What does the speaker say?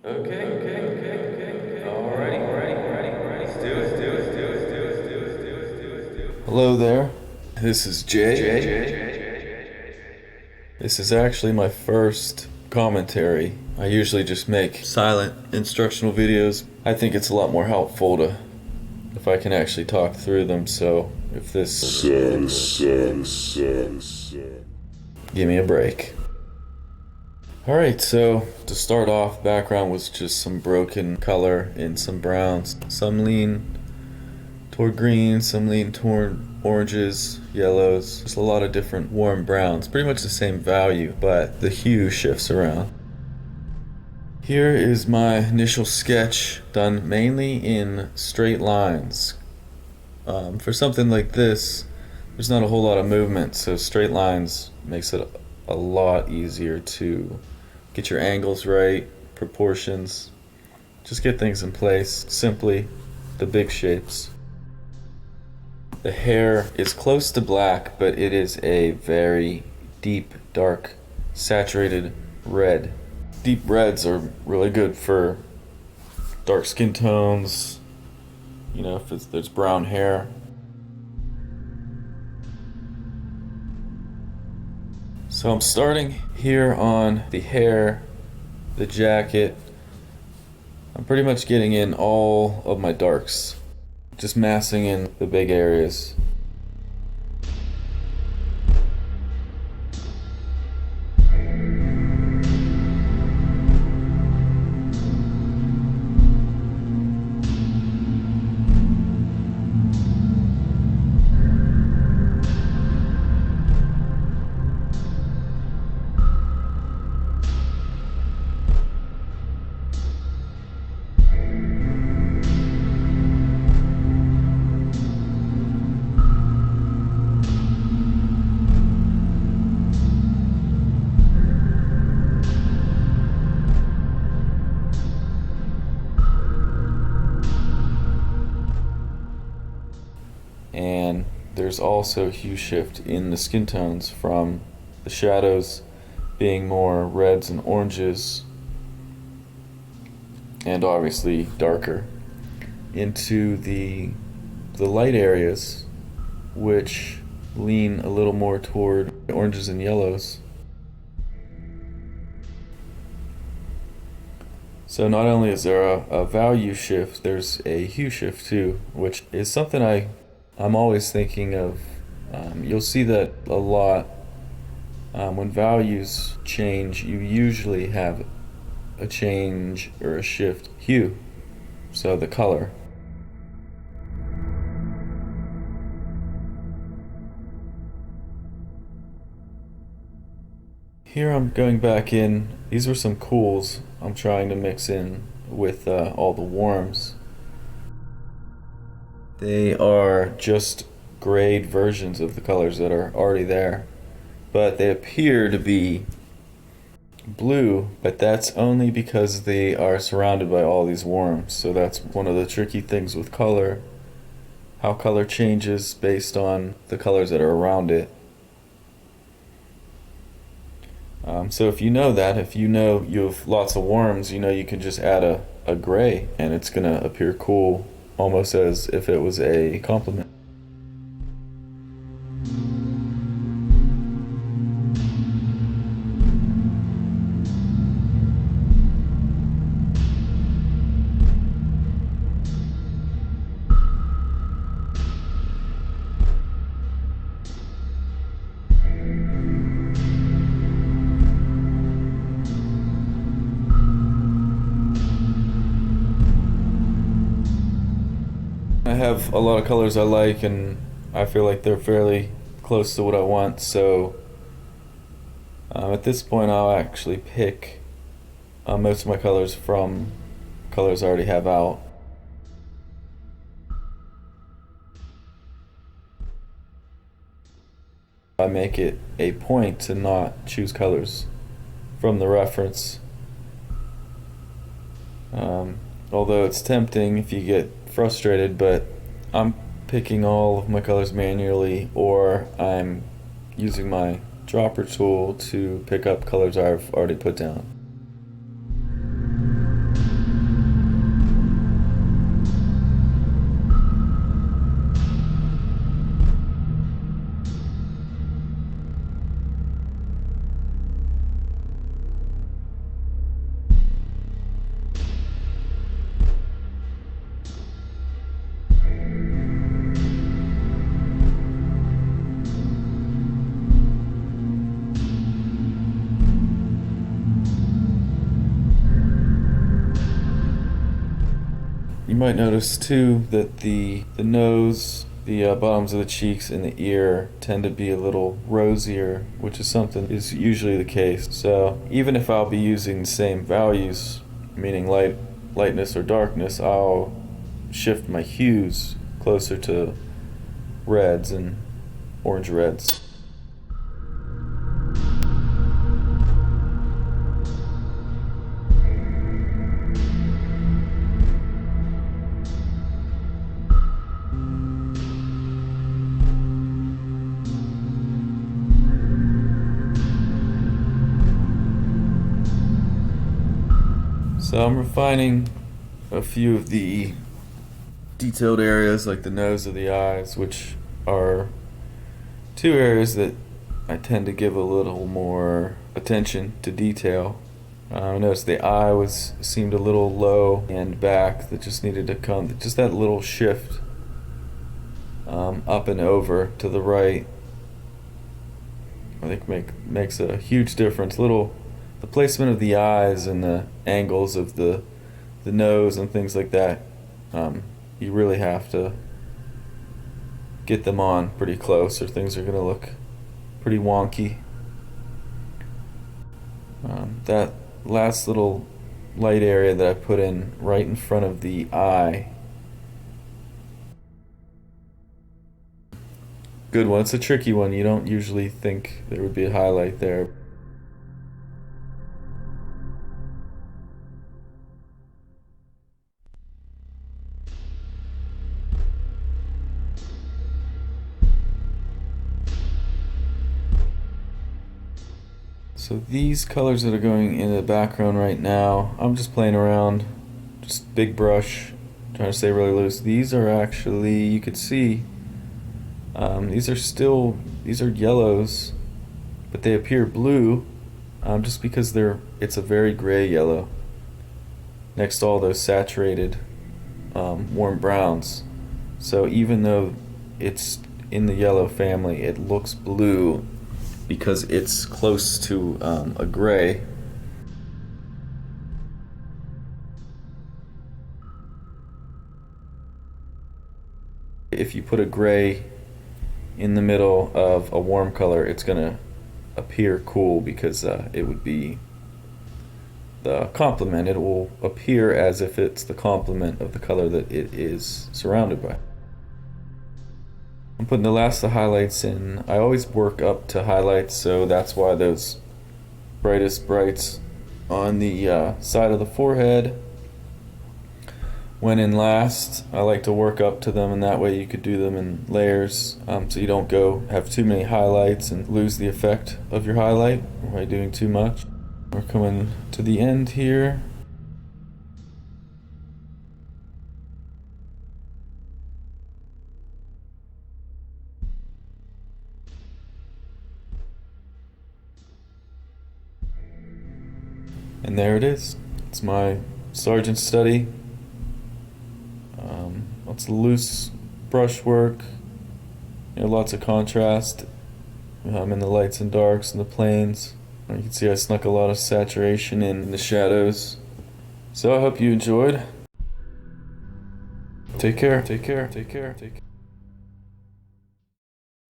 Okay. Alrighty. Let's do it. Hello there. This is Jay. This is actually my first commentary. I usually just make silent instructional videos. I think it's a lot more helpful to if I can actually talk through them. So if this give me a break. Alright, so to start off, background was just some broken color and some browns. Some lean toward green, some lean toward oranges, yellows. Just a lot of different warm browns. Pretty much the same value, but the hue shifts around. Here is my initial sketch, done mainly in straight lines. For something like this, there's not a whole lot of movement, so straight lines makes it a lot easier to get your angles right, proportions, just get things in place, simply the big shapes. The hair is close to black, but it is a very deep, dark, saturated red. Deep reds are really good for dark skin tones, if there's brown hair. So I'm starting here on the hair, the jacket. I'm pretty much getting in all of my darks, just massing in the big areas. And there's also hue shift in the skin tones from the shadows being more reds and oranges, and obviously darker, into the light areas, which lean a little more toward oranges and yellows. So not only is there a value shift, there's a hue shift too, which is something I'm always thinking of. You'll see that a lot. When values change, you usually have a change or a shift hue, so the color. Here I'm going back in. These were some cools I'm trying to mix in with all the warms. They are just grayed versions of the colors that are already there, but they appear to be blue, but that's only because they are surrounded by all these warms. So that's one of the tricky things with color, how color changes based on the colors that are around it. So if you know that, if you know you have lots of warms, you can just add a gray and it's going to appear cool, almost as if it was a complement. I have a lot of colors I like, and I feel like they're fairly close to what I want, so at this point I'll actually pick most of my colors from colors I already have out. I make it a point to not choose colors from the reference. Although it's tempting if you get frustrated, but I'm picking all of my colors manually, or I'm using my dropper tool to pick up colors I've already put down. might notice too that the nose, the bottoms of the cheeks and the ear tend to be a little rosier, which is usually the case. So even if I'll be using the same values, meaning lightness or darkness, I'll shift my hues closer to reds and orange reds. So I'm refining a few of the detailed areas like the nose of the eyes, which are two areas that I tend to give a little more attention to detail. I noticed the eye seemed a little low and back, that just needed to come, just that little shift up and over to the right, I think makes a huge difference. The placement of the eyes and the angles of the nose and things like that, you really have to get them on pretty close or things are going to look pretty wonky. That last little light area that I put in right in front of the eye, good one. It's a tricky one. You don't usually think there would be a highlight there. So these colors that are going in the background right now, I'm just playing around, just big brush, trying to stay really loose. These are actually, you could see, these are yellows, but they appear blue, just because it's a very gray yellow next to all those saturated warm browns. So even though it's in the yellow family, it looks blue because it's close to a gray. If you put a gray in the middle of a warm color, it's gonna appear cool because it would be the complement. It will appear as if it's the complement of the color that it is surrounded by. I'm putting the last of the highlights in. I always work up to highlights, so that's why those brightest brights on the side of the forehead went in last. I like to work up to them, and that way you could do them in layers, so you don't have too many highlights and lose the effect of your highlight by doing too much. We're coming to the end here. And there it is. It's my Sargent study. Lots of loose brushwork, lots of contrast in the lights and darks and the planes. You can see I snuck a lot of saturation in the shadows. So I hope you enjoyed. Take care. Take care. Take care. Take care.